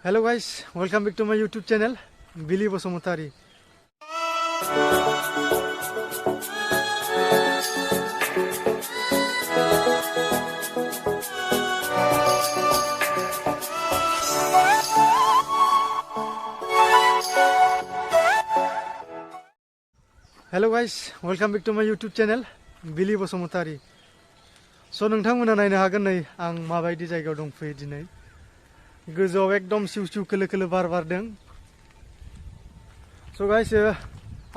Hello guys, welcome back to my YouTube channel, Billy Bosomotari. Hello guys, welcome back to my YouTube channel, Billy Bosomotari. So नोंथांमोना नायनो हागोन नै आं माबायदि जायगायाव दंफैयो दिनै गोजौआव एकदम सिउ सिउ खोलो खोलो बार बारदों स' गाइस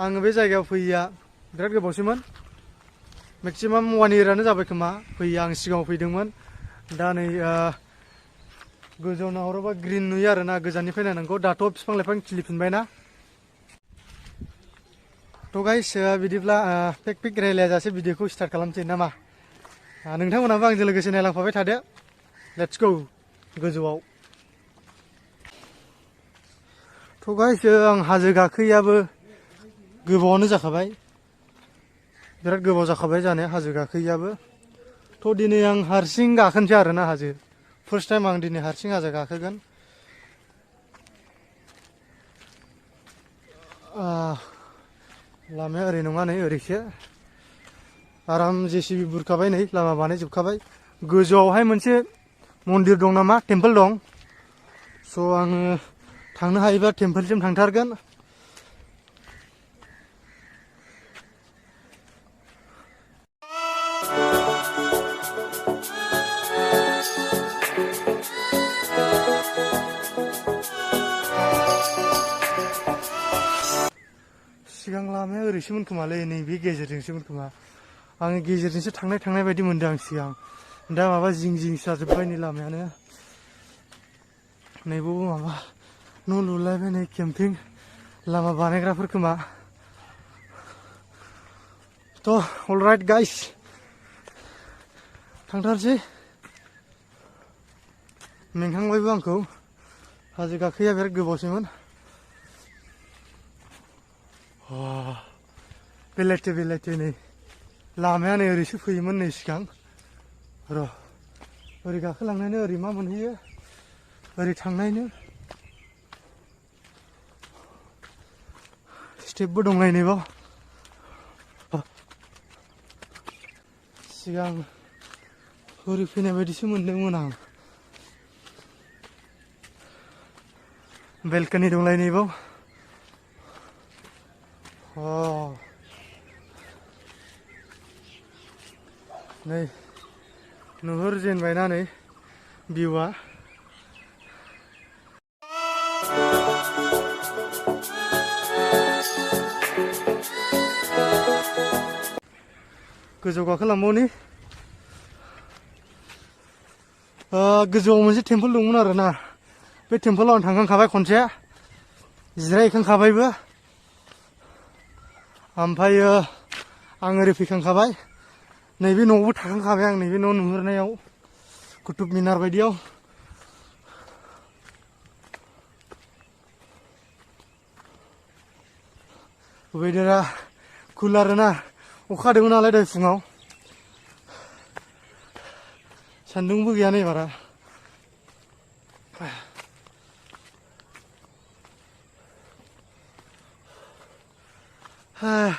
आङो बे जायगायाव फैया बिराद गोबावसैमोन मेक्सिमाम 1 इयारानो जाबाय खोमा फैया आं सिगाङाव फैदोंमोन दा नै गोजौआव नाहरोबा ग्रीन नुयो आरोना गोजाननिफ्राय नायनांगौ दाथ' बिफां लाइफां खिलिफिनबायना थ' गाइस बिदिब्ला पेक पेक रायलायाजासे भिडिअखौ स्टार्ट खालामसै नामा नोंथांमोनाबो आंजों लोगोसे नायलांफाबाय थादो लेट्स गो गोजौआव थ' गाइस आं हाजो गाखोयाबो गोबावानो जाखाबाय बिराद गोबाव जाखाबाय जानाया हाजो गाखोयाबो थ' दिनै आं हारसिं गाखोनोसै आरोना हाजो फार्स्ट टाइम आं दिनै हारसिं हाजो गाखोगोन लामाया ओरै नङा नै ओरैसो आराम जेसिबि बुरखाबाय नै लामा बानायजोबखाबाय गोजौआवहाय मोनसे मन्दिर दं नामा टेम्पोल दं स' आङो थांनो हायोबा टेम्पोलसिम थांथारगोन सिगां लामाया ओरैसोमोन खोमालै नैबे गेजेरजोंसोमोन खोमा आङो गेजेरजोंसो थांनाय बायदि मोनदों आं सिगां दा माबा जिं जिं जाजोब्बाय नै लामायानो नैबावबो माबा न' लुलायबाय नै केम्पिं लामा बानायग्राफोर खोमा थ' अलराइट गाइस थांथारसै मेंखांबायबो आंखौ हाजो गाखोया बिराद गोबावसैमोन बेलायथो नै लामाया नै ओरैसो फैयोमोन नै सिगां र' ओरै गाखोलांनायनो ओरै मा मोनहैयो ओरै थांनायनो स्टेपबो दंलाय नैबाव सिगां ओरै फैनाय बायदिसो मोनदोंमोन आं बेलकनि दंलाय नैबाव नै नुहुरजेनबायना नै भिउआ गोजौ गाखोलांबावनि गोजौआव मोनसे टेम्पोल दंमोन आरोना बे टेम्पोलाव आं थांखांखाबाय खनसे जिरायहैखांखाबायबो ओमफ्रायो आं ओरै फैखांखाबाय नैबे न'आवबो थाखांखाबाय आं नैबे न' नुहुरनायाव कुतुब मिनार बायदियाव वेदारा कुल आरोना अखा हादोंमोन नालाय दहाय फुङाव सान्दुंबो गैया नै बारा आं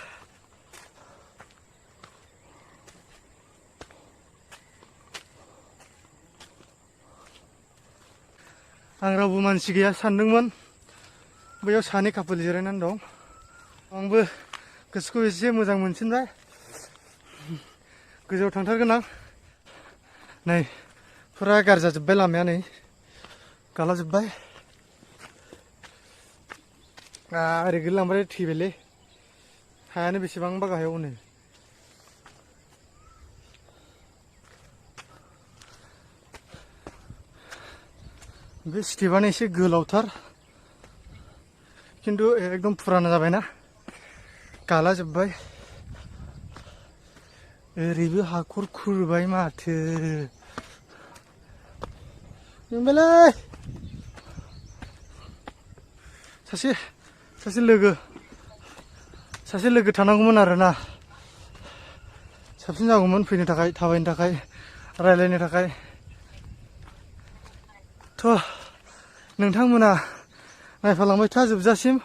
रावबो मानसि गैया सानदोंमोन बैयाव सानै कापोल जिरायनानै दं आंबो गोसोखौ एसे मोजां मोनसिनबाय गोजौआव थांथारगोन आं नै फुरा गाज्रि जाजोब्बाय लामाया नै गालाजोब्बाय ओरै गोलैलांबाथाय थैबायलै हायानो बेसेबांबा गाहायाव नै बे स्टेपआनो एसे गोलावथार खिन्थु एकदम फुराना जाबायना गालाजोब्बाय ओरैबो हाखर खुरबाय माथो नोंबालाय सासे लोगो थानांगौमोन आरोना साबसिन जागौमोन फैनो थाखाय थाबायनो थाखाय रायलायनो थाखाय थ' नोंथांमोना नायफालांबाय था जोबजासिम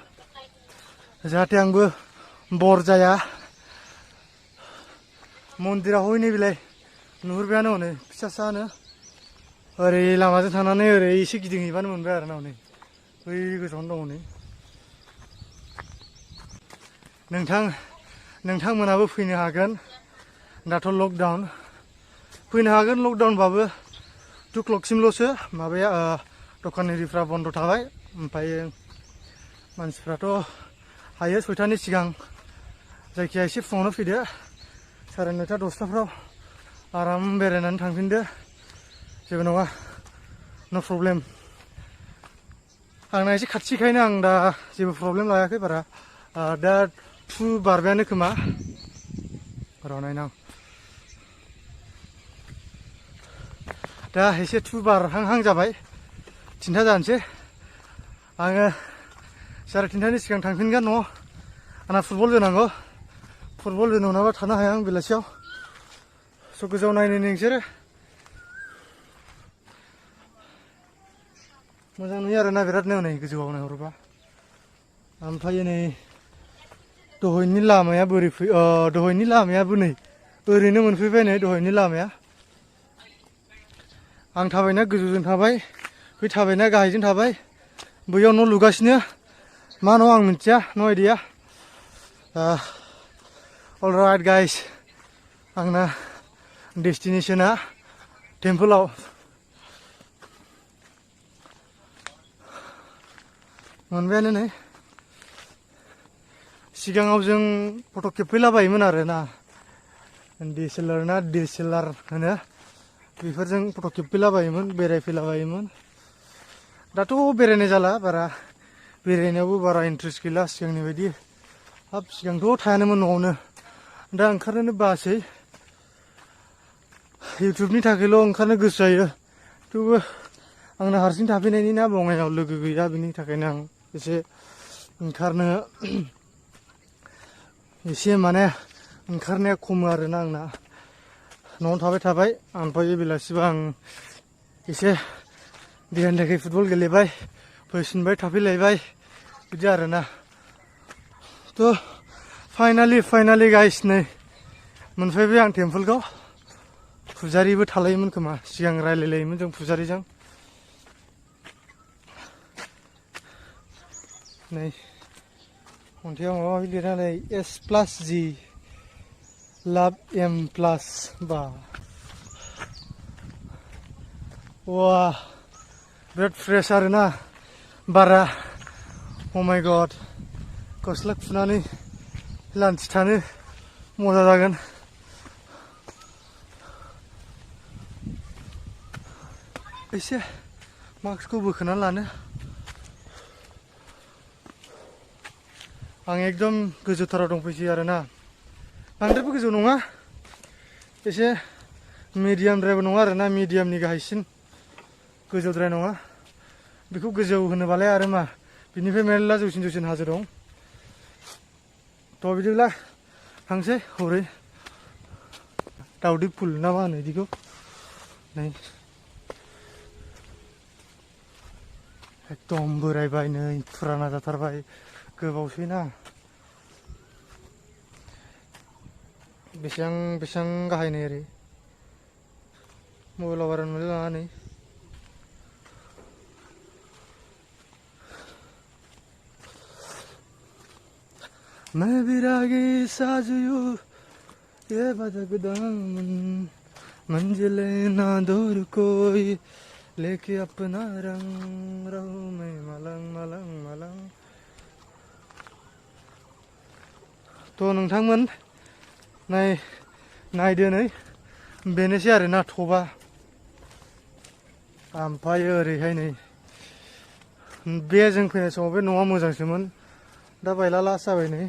जाहाथे आंबो बर जाया मन्दिरा हयनै बिलाय नुहुरबायानो हनै फिसा फिसानो ओरै लामाजों थांनानै ओरै एसे गिदिंहैबानो मोनबाय आरो ना हनै बै गोजानाव दं हनै नोंथांमोनाबो फैनो हागोन दाथ' लकडाउन फैनो हागोन लकडाउनबाबो 2 o'clockसिमल'सो माबाया दखान एरिफ्रा बन्द थाबाय ओमफ्राय मानसिफ्राथ' हायो 6टानि सिगां जायखिया एसे फुङावनो फैदो 9:30 10टाफ्राव आराम बेरायनानै थांफिनदो जेबो नङा नो प्रब्लेम आंना एसे खाथिखायनो आं दा जेबो प्रब्लेम लायाखै बारा दा 2 बारबायानो खोमा र' नायनां दा एसे 2 बारहां जाबाय 3टा जानोसै आङो 3:30नि सिगां थांफिनगोन न'आव आंना फुटबल जोनांगौ फुटबल जोनो मोनाबा थानो हाया आं बेलासियाव स' गोजौआव नायनो नोंसोरो मोजां नुयो आरोना बिरादनो नै गोजौआव नायहरोबा ओमफ्राय नै दहायनि लामाया बोरै दहायनि लामायाबो नै ओरैनो मोनफैबाय नै दहायनि लामाया आं थाबायना गोजौजों थाबाय बै थाबायना गाहायजों थाबाय बैयाव न' लुगासिनो मा न' आं मिथिया न' आइडिया अलराइट गाइस आंना डेस्टिनेसना टेम्पोलाव मोनबायानो नै सिगाङाव जों फट' खेबफैलाबायोमोन आरोना DSLR ना DSLR होनो बेफोरजों फट' खेबफैलाबायोमोन बेरायफैलाबायोमोन दाथ' बेरायनाय जाला बारा बेरायनायावबो बारा इन्ट्रेस्ट गैला सिगांनि बायदि हाब सिगांथ' थायानोमोन न'आवनो दा ओंखारनोनो बासै इउटुबनि थाखायल' ओंखारनो गोसो जायो थेवबो आंना हारसिं थाफैनायनि ना बङाइआव लोगो गैया बिनि थाखायनो आं एसे ओंखारनो एसे माने ओंखारनाया खम आरोना आंना न'आव थाबाय ओमफ्राय बेलासिबा आं एसे देहानि थाखाय फुटबल गेलेबाय फैफिनबाय थाफैलायबाय बिदि आरोना थ' फाइनालि गाइस नै मोनफैबाय आं टेम्पोलखौ फुजारिबो थालायोमोन खोमा सिगां रायलायलायोमोन जों फुजारिजों नै अन्थाइयाव माबा माबि लिरनानै S+G लाभ M+ बा वा बिराद फ्रेश आरोना बारा अ माय गड गस्ला खुनानै लान्च थानो मजा जागोन एसे मास्कखौ बोखोनानै लानो आं एकदम गोजौथाराव दंफैसै आरोना बांद्रायबो गोजौ नङा एसे मिडियामद्रायबो नङा आरोना मिडियामनि गाहायसिन गोजौद्राय नङा बेखौ गोजौ होनोबालाय आरो मा बिनिफ्राय मेरला जौसिन हाजो दं थ' बिदिब्ला थांसै हरै दावदै फुल ना मा होनो बिदिखौ नै एकदम बोरायबाय नै फुराना जाथारबाय गोबावसैना बेसेबां गाहाय नै ओरै मबाइलाव बारा नुलाय लाङा नै मैं विरागी साजयू ये बदक दामन मंजिले ना दूर कोई लेके अपना रंग रहूं मैं मलंग थ' नोंथांमोन नायदो नै बेनोसै आरोना टपआ ओमफ्राय ओरैहाय नै बे जों फैनाय समाव बे न'आ मोजांसोमोन दा बायला लास जाबाय नै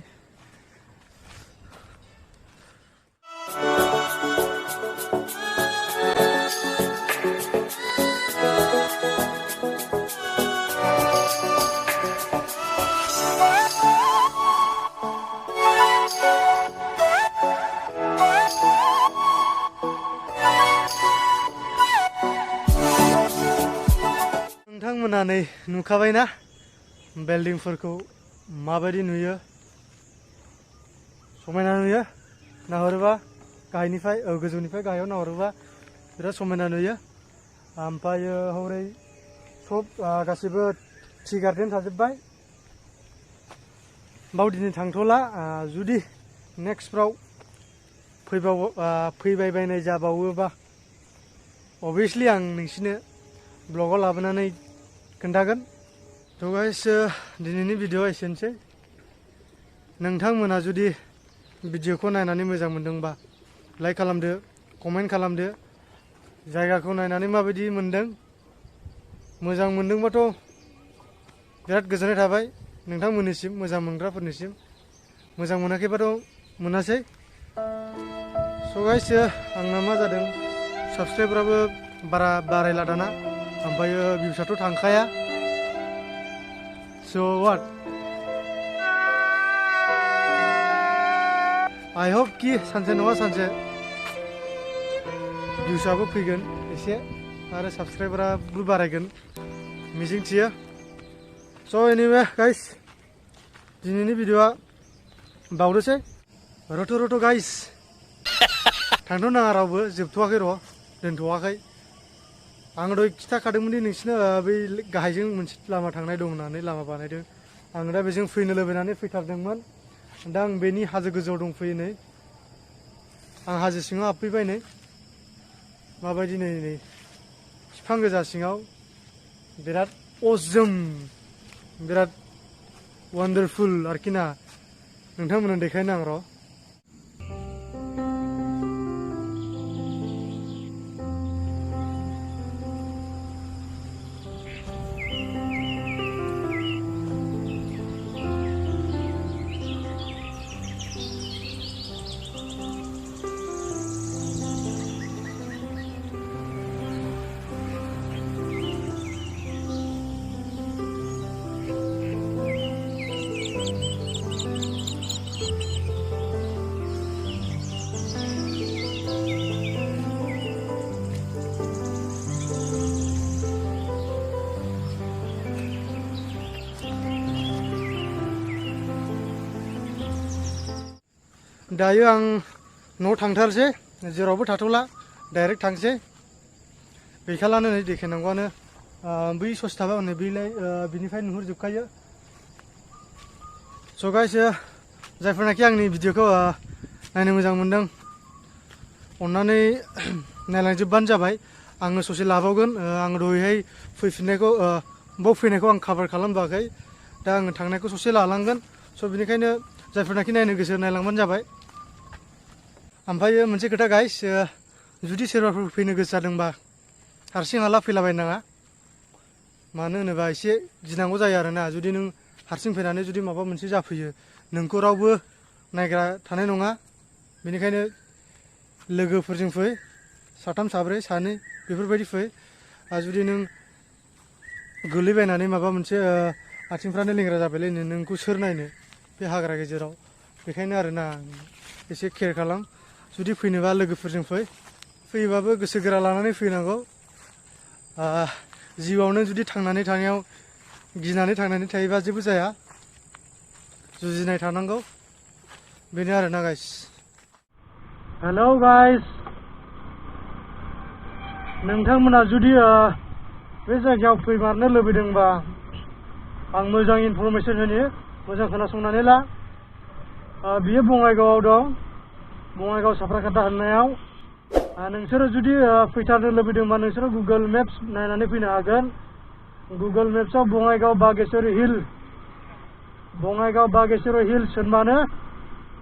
नोंथांमोना नै नुखाबायना बिल्डिंफोरखौ माबायदि नुयो समायना नुयो नाहरोबा गाहायनिफ्राय गोजौनिफ्राय गाहायाव नाहरोबा बिराद समायना नुयो ओमफ्रायो हरै सब गासिबो टि गार्डेन थाजोब्बाय बाव दिनै थांथ'ला जुदि नेक्स्टफ्राव फैबाय बायनाय जाबावोबा अभियासलि आं नोंसिनो ब्लगाव लाबोनानै खोन्थागोन थ' गाइस दिनैनि भिडिअ'आ एसेनोसै नोंथांमोना जुदि भिडिअ'खौ नायनानै मोजां मोनदोंबा लाइक खालामदो कमेन्ट खालामदो जायगाखौ नायनानै माबायदि मोनदों मोजां मोनदोंबाथ' बिराद गोजोननाय थाबाय नोंथांमोननिसिम मोजां मोनग्राफोरनिसिम मोजां मोनाखैबाथ' मोनासै स' गाइस आंना मा जादों साबसक्राइबाराबो बारा बारायला दाना ओमफ्रायो भिउसआथ' थांखाया स' वाट आइ हप कि सानसे नङा सानसे भिउसआबो फैगोन एसे आरो साबसक्राइबाराबो बारायगोन मिजिंथियो स' एनिवे गाइस दिनैनि भिडिअ'आ बावनोसै रथ' गाइस थांथ' नाङा रावबो जोबथ'वाखै र' दोनथ'वाखै आं दहाय खिथाखादोंमोन दि नोंसिनो बै गाहायजों मोनसे लामा थांनाय दं होननानै लामा बानायदों आं दा बेजों फैनो लुबैनानै फैथारदोंमोन दा आं बेनि हाजो गोजौआव दंफैयो नै आं हाजो सिङाव हाबफैबाय नै माबायदि नै बिफां गोजा सिङाव बिराद अजम बिराद वान्डारफुल आरोखि ना नोंथांमोननो देखायनो आं र' दायो आं न'आव थांथारसै जेरावबो थाथ'ला डाइरेक्ट थांसै गैखालानो नै देखायनांगौआनो बै ससे थाबाय हनै बिनिफ्राय नुहुरजोबखायो स' गाइस जायफोरनाखि आंनि भिडिअ'खौ नायनो मोजां मोनदों अन्नानै नायलांजोबबानो जाबाय आङो ससे लाबावगोन आङो दहायहाय फैफिननायखौ बाव फैनायखौ आं काभार खालामबोआखै दा आङो थांनायखौ ससे लालांगोन स' बिनिखायनो जायफोरनाखि नायनो गोसो नायलांबानो जाबाय ओमफ्रायो मोनसे खोथा गाइस जुदि सोरबाफोर फैनो गोसो जादोंबा हारसिं हाला फैलाबायनाङा मानो होनोबा एसे गिनांगौ जायो आरोना जुदि नों हारसिं फैनानै जुदि माबा मोनसे जाफैयो नोंखौ रावबो नायग्रा थानाय नङा बेनिखायनो लोगोफोरजों फै साथाम साब्रै सानै बेफोरबायदि फै आरो जुदि नों गोलैबायनानै माबा मोनसे आथिंफ्रानो लेंग्रा जाबायलायनो नोंखौ सोर नायनो बे हाग्रा गेजेराव बेखायनो आरोना एसे केयार खालाम जुदि फैनोबा लोगोफोरजों फैयोबाबो गोसो गोरा लानानै फैनांगौ जिउआव नों जुदि थांनानै थानायाव गिनानै थांनानै थायोबा जेबो जाया जुजिनाय थानांगौ बेनो आरोना गाइस हेलौ गाइस नोंथांमोना जुदि बे जायगायाव फैमारनो लुबैदोंबा आं मोजां इनफरमेसन होनि मोजां खोनासंनानै ला बियो बङाइगावआव दं बङाइगाव साफ्राकाटा होननायाव नोंसोरो जुदि फैथारनो लुबैदोंबा नोंसोरो गुगोल मेप्स नायनानै फैनो हागोन गुगोल मेप्सआव बङाइगाव बागेश्वरी हिल्स होनबानो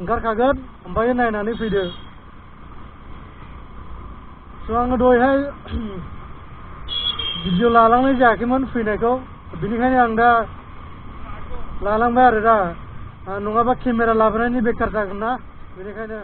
ओंखारखागोन ओमफ्राय नायनानै फैदो स' आङो दहायहाय भिडिअ लालांनाय जायाखैमोन फैनायखौ बेनिखायनो आं दा लालांबाय आरो दा नङाबा केमेरा लाबोनायनि बेकार जागोन ना बेनिखायनो